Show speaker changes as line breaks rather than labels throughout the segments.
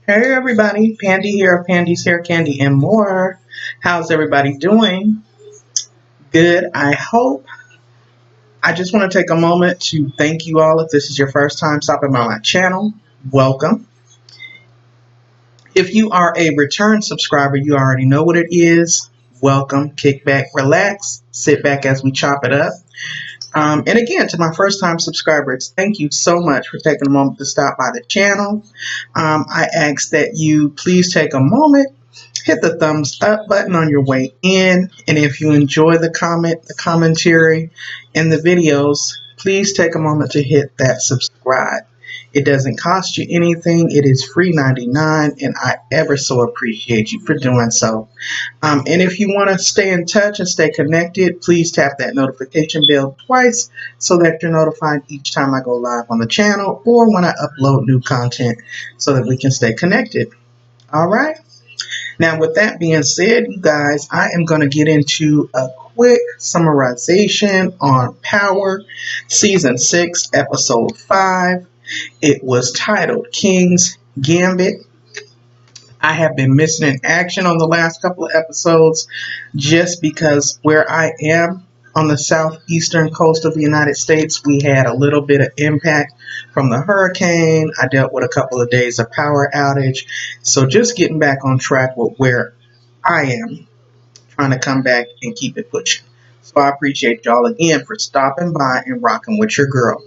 Hey everybody, Pandy here of Pandy's Hair Candy and more. How's everybody doing? Good, I hope. I just want to take a moment to thank you all. If this is your first time stopping by my channel, welcome. If you are a return subscriber, you already know what it is. Welcome, kick back, relax, sit back as we chop it up. And again, to my first time subscribers, thank you so much for taking a moment to stop by the channel. I ask that you please take a moment, hit the thumbs up button on your way in, and if you enjoy the commentary, and the videos, please take a moment to hit that subscribe. It doesn't cost you anything. It is free 99, and I ever so appreciate you for doing so. And if you want to stay in touch and stay connected, please tap that notification bell twice so that you're notified each time I go live on the channel or when I upload new content so that we can stay connected. All right. Now, with that being said, you guys, I am going to get into a quick summarization on Power Season 6, Episode 5. It was titled King's Gambit. I have been missing in action on the last couple of episodes just because where I am on the southeastern coast of the United States, we had a little bit of impact from the hurricane. I dealt with a couple of days of power outage. So just getting back on track with where I am, trying to come back and keep it pushing. So I appreciate y'all again for stopping by and rocking with your girl.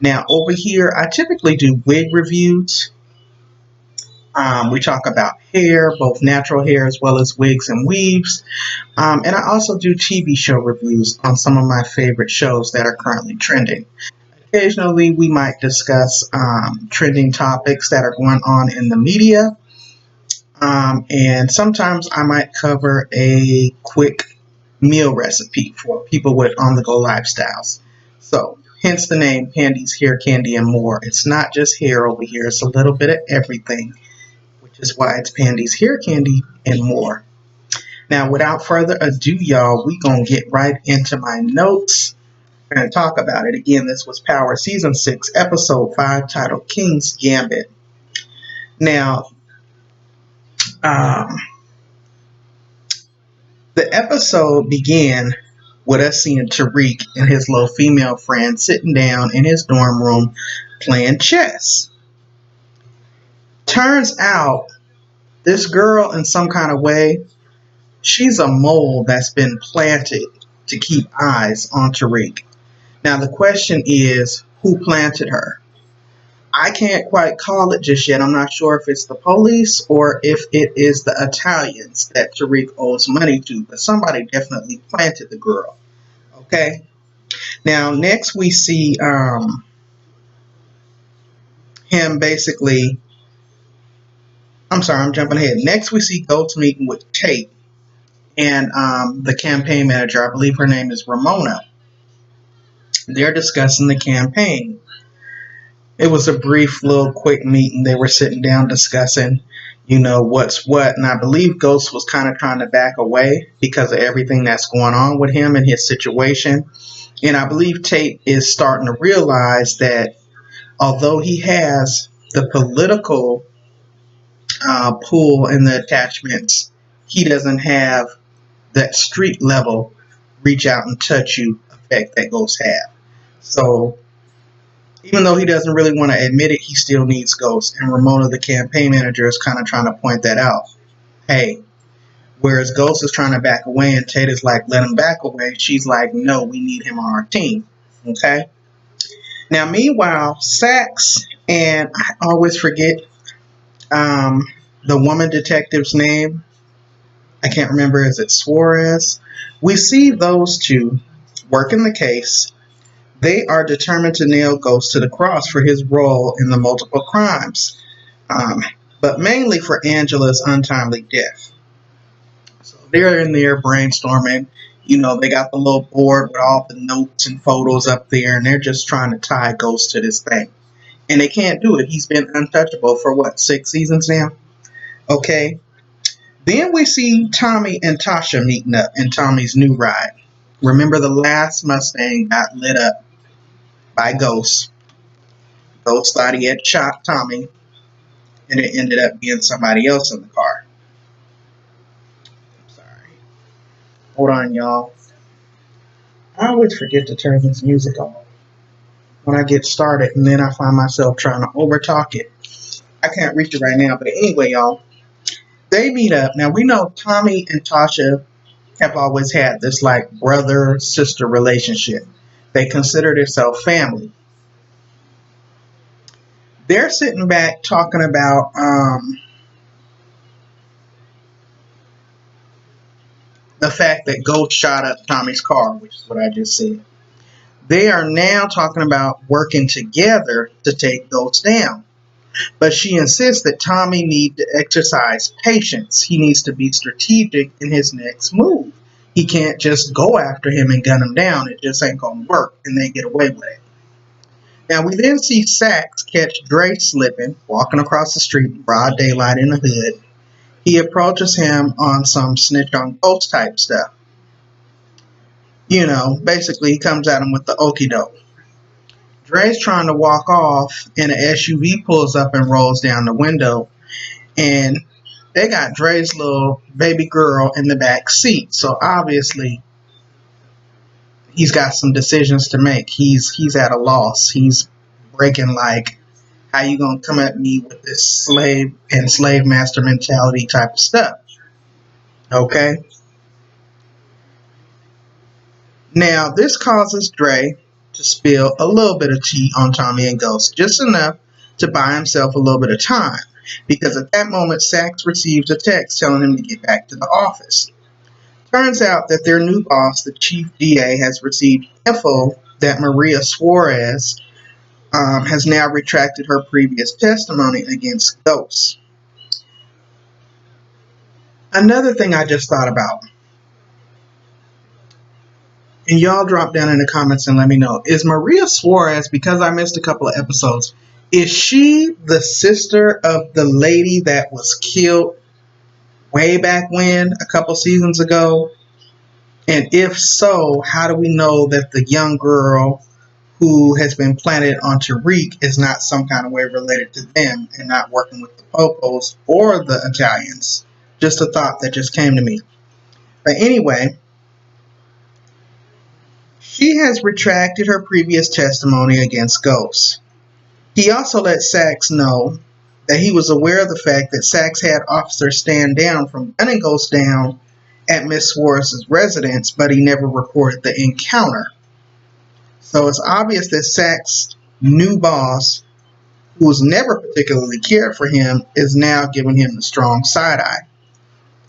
Now over here, I typically do wig reviews. We talk about hair, both natural hair as well as wigs and weaves. And I also do TV show reviews on some of my favorite shows that are currently trending. Occasionally, we might discuss trending topics that are going on in the media. And sometimes I might cover a quick meal recipe for people with on-the-go lifestyles. So, hence the name Pandy's Hair Candy and More. It's not just hair over here, it's a little bit of everything, which is why it's Pandy's Hair Candy and More. Now, without further ado, y'all, we gonna get right into my notes. We're gonna talk about it. Again, this was Power Season 6, Episode 5, titled King's Gambit. Now, um, the episode began with us seeing Tariq and his little female friend sitting down in his dorm room playing chess. Turns out, this girl, in some kind of way, she's a mole that's been planted to keep eyes on Tariq. Now, the question is, who planted her? I can't quite call it just yet. I'm not sure if it's the police or if it is the Italians that Tariq owes money to, but somebody definitely planted the girl. Okay? Now, next we see him basically. I'm sorry, I'm jumping ahead. Next we see Goats meeting with Tate and the campaign manager. I believe her name is Ramona. They're discussing the campaign. It was a brief little quick meeting. They were sitting down discussing, what's what. And I believe Ghost was kind of trying to back away because of everything that's going on with him and his situation. And I believe Tate is starting to realize that although he has the political pull and the attachments, he doesn't have that street level reach out and touch you effect that Ghosts have. So even though he doesn't really want to admit it, he still needs Ghost. And Ramona, the campaign manager, is kind of trying to point that out. Hey, whereas Ghost is trying to back away and Tate is like, let him back away, she's like, no, we need him on our team. Okay? Now, meanwhile, Sax, and I always forget the woman detective's name. I can't remember. Is it Suarez? We see those two working the case. They are determined to nail Ghost to the cross for his role in the multiple crimes, but mainly for Angela's untimely death. So they're in there brainstorming. They got the little board with all the notes and photos up there, and they're just trying to tie Ghost to this thing. And they can't do it. He's been untouchable for, 6 seasons now? Okay. Then we see Tommy and Tasha meeting up in Tommy's new ride. Remember, the last Mustang got lit up by Ghost. Ghost thought he had shot Tommy. and it ended up being somebody else in the car. I'm sorry. Hold on, y'all. I always forget to turn this music off when I get started, and then I find myself trying to overtalk it. I can't reach it right now, but anyway, y'all, they meet up. Now we know Tommy and Tasha have always had this like brother sister relationship. They consider themselves family. They're sitting back talking about the fact that Ghost shot up Tommy's car, which is what I just said. They are now talking about working together to take Ghost down. But she insists that Tommy needs to exercise patience. He needs to be strategic in his next move. He can't just go after him and gun him down. It just ain't going to work, and they get away with it. Now, we then see Sax catch Dre slipping, walking across the street in broad daylight in the hood. He approaches him on some snitch on ghost type stuff. You know, basically, he comes at him with the okie doke. Dre's trying to walk off, and an SUV pulls up and rolls down the window. And they got Dre's little baby girl in the back seat. So obviously, he's got some decisions to make. He's at a loss. He's breaking like, how you gonna come at me with this slave and slave master mentality type of stuff? Okay. Now this causes Dre to spill a little bit of tea on Tommy and Ghost, just enough to buy himself a little bit of time. Because at that moment, Sax receives a text telling him to get back to the office. Turns out that their new boss, the chief DA, has received info that Maria Suarez has now retracted her previous testimony against Ghost. Another thing I just thought about, and y'all drop down in the comments and let me know, is Maria Suarez, because I missed a couple of episodes, is she the sister of the lady that was killed way back when, a couple seasons ago? And if so, how do we know that the young girl who has been planted on Tariq is not some kind of way related to them and not working with the Popos or the Italians? Just a thought that just came to me. But anyway, she has retracted her previous testimony against Ghost. He also let Sax know that he was aware of the fact that Sax had officers stand down from gunning Ghost down at Miss Suarez's residence, but he never reported the encounter. So it's obvious that Sax's new boss, who's never particularly cared for him, is now giving him the strong side eye,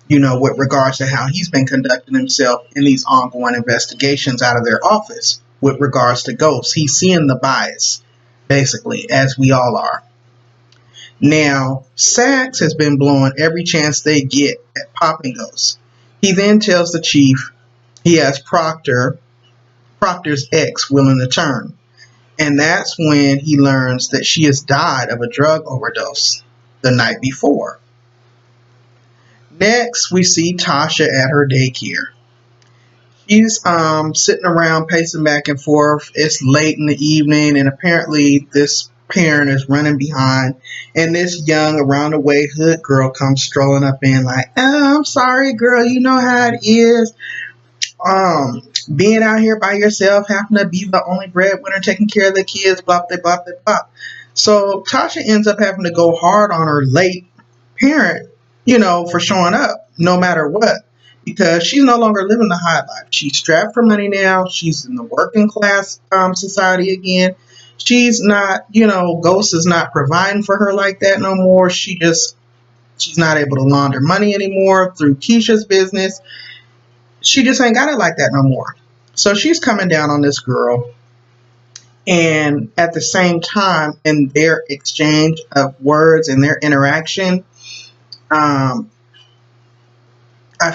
you know, with regards to how he's been conducting himself in these ongoing investigations out of their office with regards to Ghosts. He's seeing the bias, basically, as we all are. Now, Sax has been blowing every chance they get at popping Ghosts. He then tells the chief he has Proctor's ex willing to turn. And that's when he learns that she has died of a drug overdose the night before. Next, we see Tasha at her daycare. She's sitting around pacing back and forth. It's late in the evening, and apparently this parent is running behind, and this young around the way hood girl comes strolling up in like, "Oh, I'm sorry, girl, you know how it is. Being out here by yourself, having to be the only breadwinner, taking care of the kids, blah, blah, blah, blah, blah." So Tasha ends up having to go hard on her late parent, you know, for showing up no matter what, because she's no longer living the high life. She's strapped for money now. She's in the working class society again. She's not, you know, Ghost is not providing for her like that no more. She's not able to launder money anymore through Keisha's business. She just ain't got it like that no more. So she's coming down on this girl. And at the same time, in their exchange of words and their interaction, I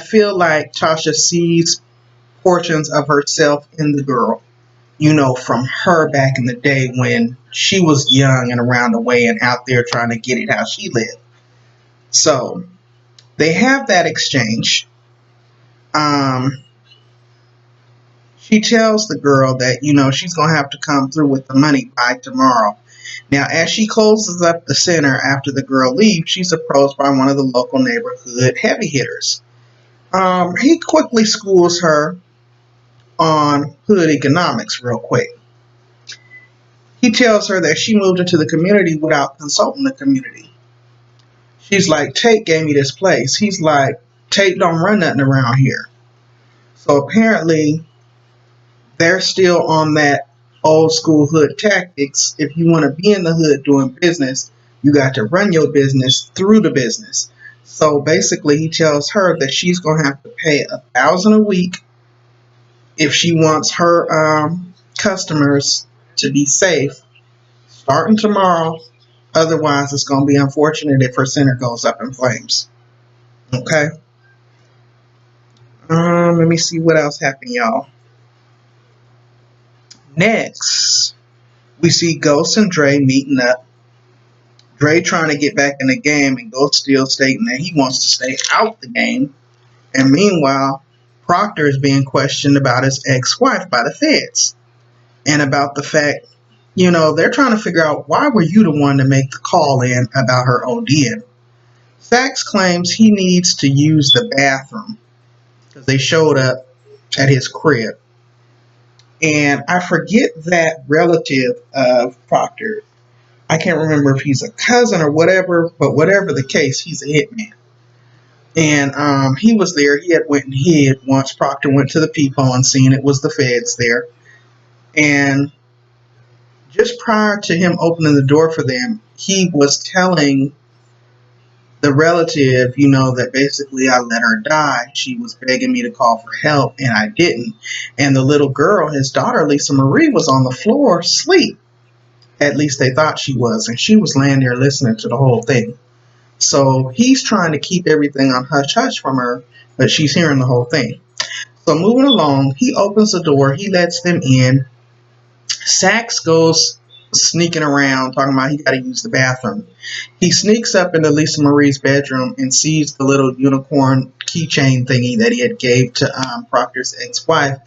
feel like Tasha sees portions of herself in the girl, you know, from her back in the day when she was young and around the way and out there trying to get it how she lived. So they have that exchange. She tells the girl that, you know, she's going to have to come through with the money by tomorrow. Now, as she closes up the center after the girl leaves, she's approached by one of the local neighborhood heavy hitters. He quickly schools her on hood economics real quick. He tells her that she moved into the community without consulting the community. She's like, Tate gave me this place. He's like, Tate don't run nothing around here. So apparently they're still on that old school hood tactics. If you want to be in the hood doing business, you got to run your business through the business. So basically he tells her that she's going to have to pay $1,000 a week if she wants her customers to be safe starting tomorrow. Otherwise, it's going to be unfortunate if her center goes up in flames. Okay. Let me see what else happened, y'all. Next, we see Ghost and Dre meeting up. Dre trying to get back in the game, and Ghost still stating that he wants to stay out the game. And meanwhile, Proctor is being questioned about his ex-wife by the feds. And about the fact, they're trying to figure out, why were you the one to make the call in about her ODing? Sax claims he needs to use the bathroom because they showed up at his crib. And I forget that relative of Proctor. I can't remember if he's a cousin or whatever, but whatever the case, he's a hitman. And he was there. He had went and hid once Proctor went to the peephole and seen it was the feds there. And just prior to him opening the door for them, he was telling the relative, that basically I let her die. She was begging me to call for help, and I didn't. And the little girl, his daughter, Lisa Marie, was on the floor asleep. At least they thought she was. And she was laying there listening to the whole thing. So he's trying to keep everything on hush-hush from her, but she's hearing the whole thing. So moving along, he opens the door. He lets them in. Sax goes sneaking around, talking about he got to use the bathroom. He sneaks up into Lisa Marie's bedroom and sees the little unicorn keychain thingy that he had gave to Proctor's ex-wife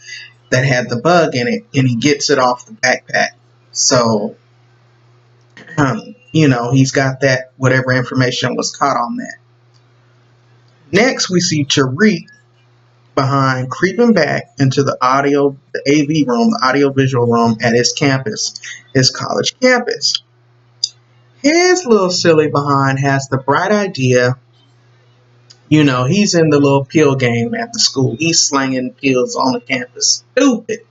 that had the bug in it, and he gets it off the backpack. So, he's got that, whatever information was caught on that. Next, we see Tariq behind creeping back into the AV room, the audio-visual room at his campus, his college campus. His little silly behind has the bright idea, he's in the little pill game at the school. He's slanging pills on the campus. Stupid.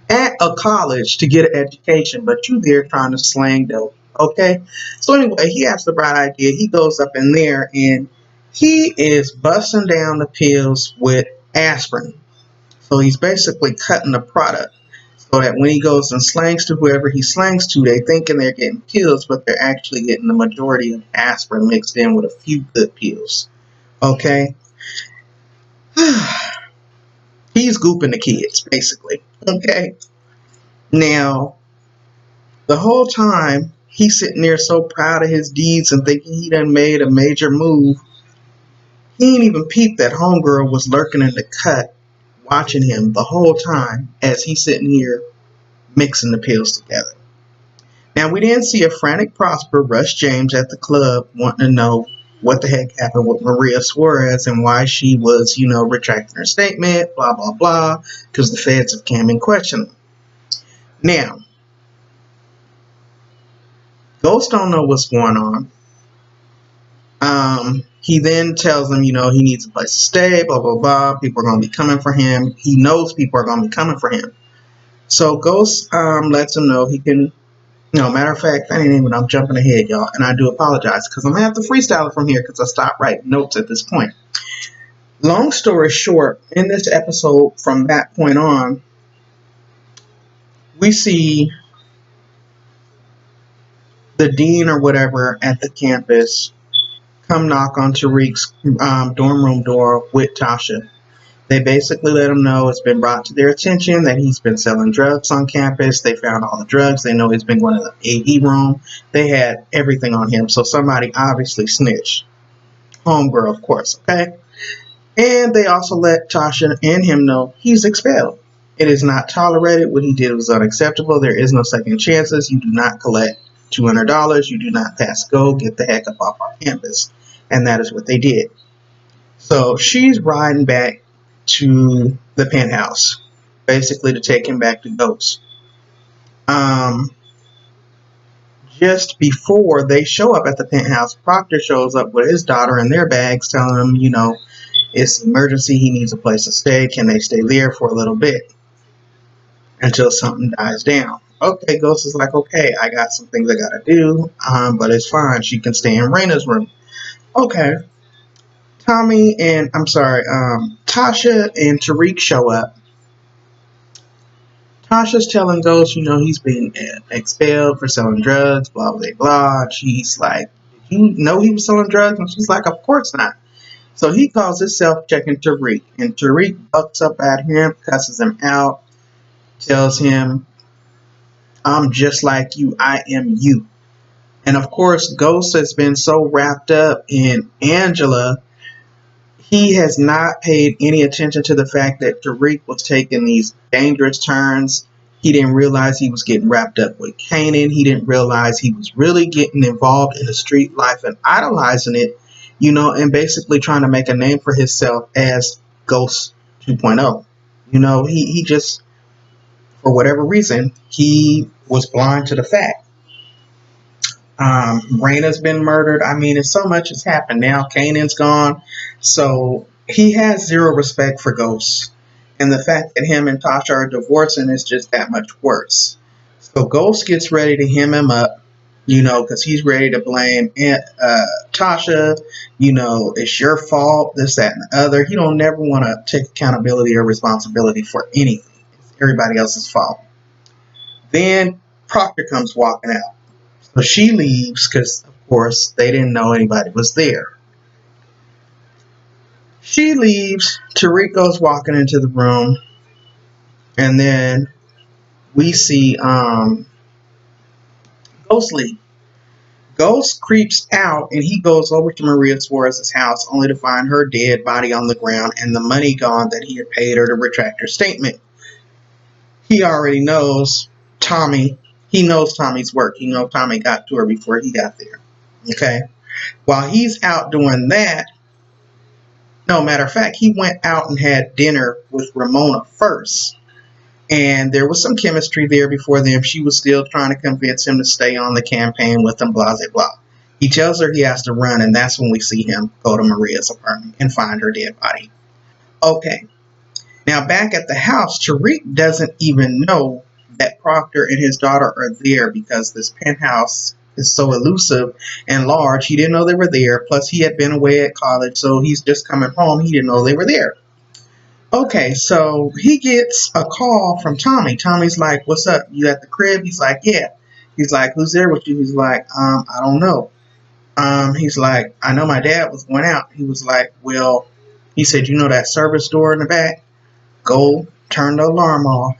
At a college to get an education, but you there trying to slang dope. Okay? So anyway, he has the bright idea. He goes up in there and he is busting down the pills with aspirin. So he's basically cutting the product so that when he goes and slangs to whoever he slangs to, they thinking they're getting pills, but they're actually getting the majority of aspirin mixed in with a few good pills. Okay? He's gooping the kids, basically. Okay? Now, the whole time, he's sitting there so proud of his deeds and thinking he done made a major move. He ain't even peeped that homegirl was lurking in the cut, watching him the whole time as he's sitting here mixing the pills together. Now, we didn't see a frantic Prosper rush James at the club wanting to know what the heck happened with Maria Suarez and why she was, retracting her statement, blah, blah, blah, because the feds have come and questioned him. Now, Ghost don't know what's going on. He then tells them, he needs a place to stay, blah, blah, blah. People are going to be coming for him. He knows people are going to be coming for him. So Ghost lets him know he can, matter of fact, I'm jumping ahead, y'all, and I do apologize because I'm going to have to freestyle it from here because I stopped writing notes at this point. Long story short, in this episode, from that point on, we see the dean or whatever at the campus come knock on Tariq's dorm room door with Tasha. They basically let him know it's been brought to their attention that he's been selling drugs on campus. They found all the drugs. They know he's been going to the AV room. They had everything on him. So somebody obviously snitched. Homegirl, of course, okay? And they also let Tasha and him know he's expelled. It is not tolerated. What he did was unacceptable. There is no second chances. You do not collect $200. You do not pass go. Get the heck up off our campus. And that is what they did. So she's riding back to the penthouse, basically to take him back to Ghost. Um, just before they show up at the penthouse, Proctor shows up with his daughter in their bags, telling him, it's an emergency. He needs a place to stay. Can they stay there for a little bit until something dies down? Okay, Ghost is like, okay, I got some things I gotta do, but it's fine. She can stay in Raina's room. Okay. Tasha and Tariq show up. Tasha's telling Ghost, he's being expelled for selling drugs, blah, blah, blah. She's like, did you know he was selling drugs? And she's like, of course not. So he calls himself checking Tariq. And Tariq bucks up at him, cusses him out, tells him, I'm just like you, I am you. And of course, Ghost has been so wrapped up in Angela, he has not paid any attention to the fact that Tariq was taking these dangerous turns. He didn't realize he was getting wrapped up with Kanan. He didn't realize he was really getting involved in the street life and idolizing it, and basically trying to make a name for himself as Ghost 2.0. He just, for whatever reason, he was blind to the fact. Raina's been murdered. I mean, so much has happened now. Kanan's gone. So he has zero respect for Ghost. And the fact that him and Tasha are divorcing is just that much worse. So Ghost gets ready to hem him up, because he's ready to blame Tasha. It's your fault, this, that, and the other. He don't never want to take accountability or responsibility for anything. It's everybody else's fault. Then Proctor comes walking out. So she leaves because, of course, they didn't know anybody was there. She leaves. Tariq goes walking into the room. And then we see Ghost leave. Ghost creeps out and he goes over to Maria Suarez's house only to find her dead body on the ground and the money gone that he had paid her to retract her statement. He already knows Tommy. He knows Tommy's work. Tommy got to her before he got there. Okay? While he's out doing that, no, matter of fact, he went out and had dinner with Ramona first. And there was some chemistry there before them. She was still trying to convince him to stay on the campaign with him, blah, blah, blah. He tells her he has to run, and that's when we see him go to Maria's apartment and find her dead body. Okay. Now, back at the house, Tariq doesn't even know that Proctor and his daughter are there because this penthouse is so elusive and large. He didn't know they were there. Plus, he had been away at college, so he's just coming home. He didn't know they were there. Okay, so he gets a call from Tommy. Tommy's like, what's up? You at the crib? He's like, yeah. He's like, who's there with you? He's like, I don't know. He's like, I know my dad was going out. He was like, well, he said, that service door in the back? Go turn the alarm off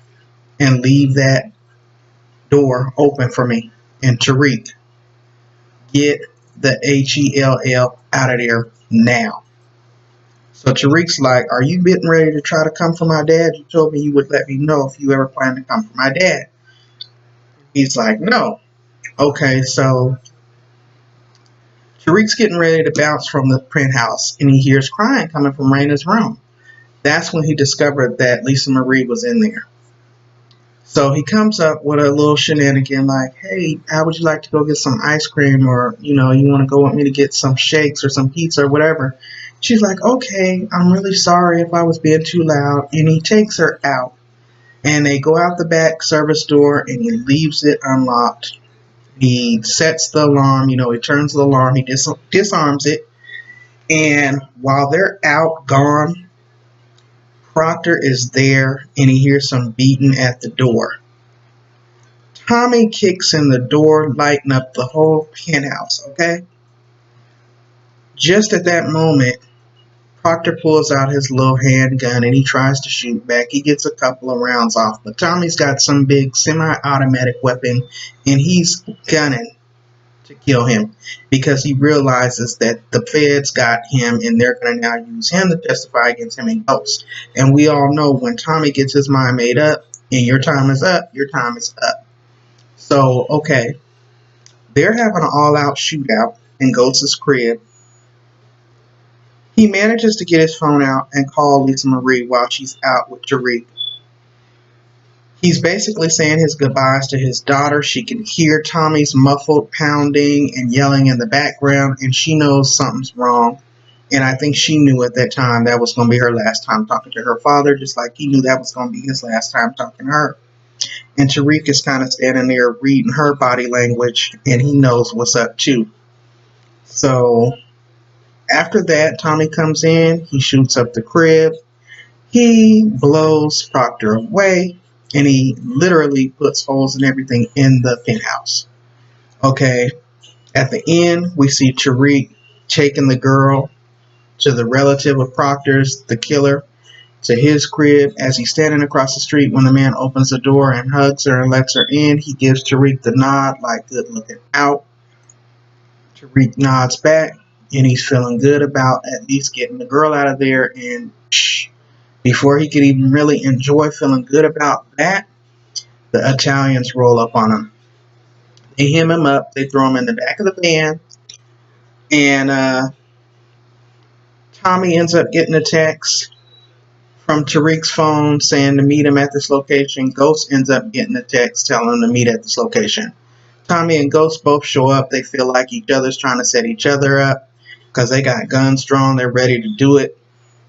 and leave that door open for me. And Tariq, get the HELL out of there now. So Tariq's like, are you getting ready to try to come for my dad? You told me you would let me know if you ever plan to come for my dad. He's like, no. Okay, so Tariq's getting ready to bounce from the penthouse, and he hears crying coming from Raina's room. That's when he discovered that Lisa Marie was in there. So he comes up with a little shenanigan like, hey, how would you like to go get some ice cream? Or, you want to go with me to get some shakes or some pizza or whatever. She's like, okay, I'm really sorry if I was being too loud. And he takes her out. And they go out the back service door and he leaves it unlocked. He sets the alarm, he turns the alarm, he disarms it. And while they're out, gone, Proctor is there and he hears some beating at the door. Tommy kicks in the door, lighting up the whole penthouse, okay? Just at that moment, Proctor pulls out his little handgun and he tries to shoot back. He gets a couple of rounds off, but Tommy's got some big semi-automatic weapon and he's gunning to kill him because he realizes that the feds got him and they're going to now use him to testify against him and Ghost. And we all know when Tommy gets his mind made up and your time is up, your time is up. So, okay. They're having an all-out shootout in Ghost's crib. He manages to get his phone out and call Lisa Marie while she's out with Tariq. He's basically saying his goodbyes to his daughter. She can hear Tommy's muffled pounding and yelling in the background, and she knows something's wrong. And I think she knew at that time that was going to be her last time talking to her father, just like he knew that was going to be his last time talking to her. And Tariq is kind of standing there reading her body language, and he knows what's up too. So after that, Tommy comes in, he shoots up the crib, he blows Proctor away, and he literally puts holes in everything in the penthouse. Okay, at the end, we see Tariq taking the girl to the relative of Proctor's, the killer, to his crib. As he's standing across the street, when the man opens the door and hugs her and lets her in, he gives Tariq the nod, like good looking out. Tariq nods back, and he's feeling good about at least getting the girl out of there. And before he could even really enjoy feeling good about that, the Italians roll up on him. They hem him up, they throw him in the back of the van, and Tommy ends up getting a text from Tariq's phone saying to meet him at this location. Ghost ends up getting a text telling him to meet at this location. Tommy and Ghost both show up. They feel like each other's trying to set each other up because they got guns drawn. They're ready to do it.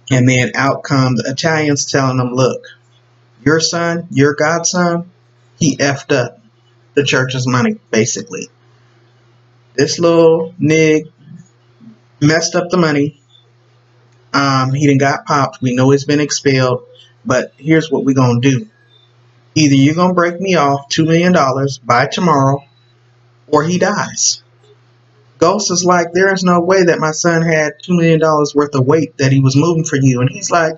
And then out come the Italians telling them, look, your son, your godson, he effed up the church's money, basically. This little nig messed up the money. He done got popped. We know he's been expelled. But here's what we're going to do. Either you're going to break me off $2 million by tomorrow, or he dies. Ghost is like, there is no way that my son had $2 million worth of weight that he was moving for you. And he's like,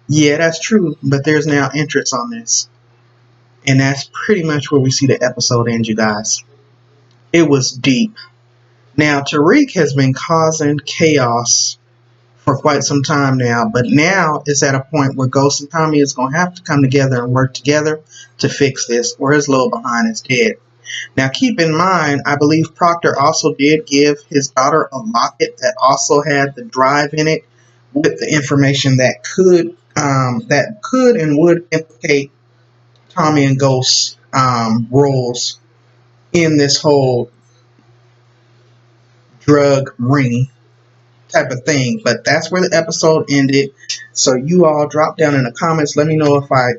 yeah, that's true, but there's now interest on this. And that's pretty much where we see the episode end, you guys. It was deep. Now, Tariq has been causing chaos for quite some time now, but now it's at a point where Ghost and Tommy is going to have to come together and work together to fix this, or his little behind is dead. Now, keep in mind, I believe Proctor also did give his daughter a locket that also had the drive in it with the information that could and would implicate Tommy and Ghost's roles in this whole drug ring type of thing. But that's where the episode ended. So you all drop down in the comments. Let me know if I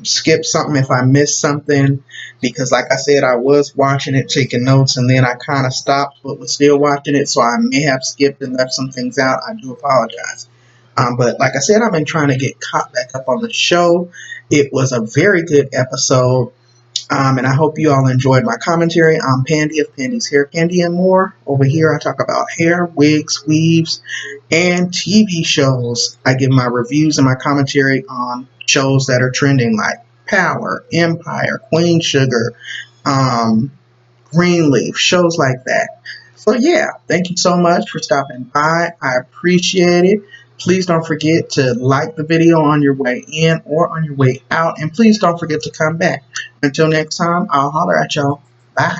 skipped something, if I missed something. Because like I said, I was watching it, taking notes, and then I kind of stopped, but was still watching it. So I may have skipped and left some things out. I do apologize. But like I said, I've been trying to get caught back up on the show. It was a very good episode. And I hope you all enjoyed my commentary. I'm Pandy of Pandy's Hair Candy and More. Over here, I talk about hair, wigs, weaves, and TV shows. I give my reviews and my commentary on shows that are trending like Power, Empire, Queen Sugar, Greenleaf, shows like that. So yeah, thank you so much for stopping by. I appreciate it. Please don't forget to like the video on your way in or on your way out. And please don't forget to come back. Until next time, I'll holler at y'all. Bye.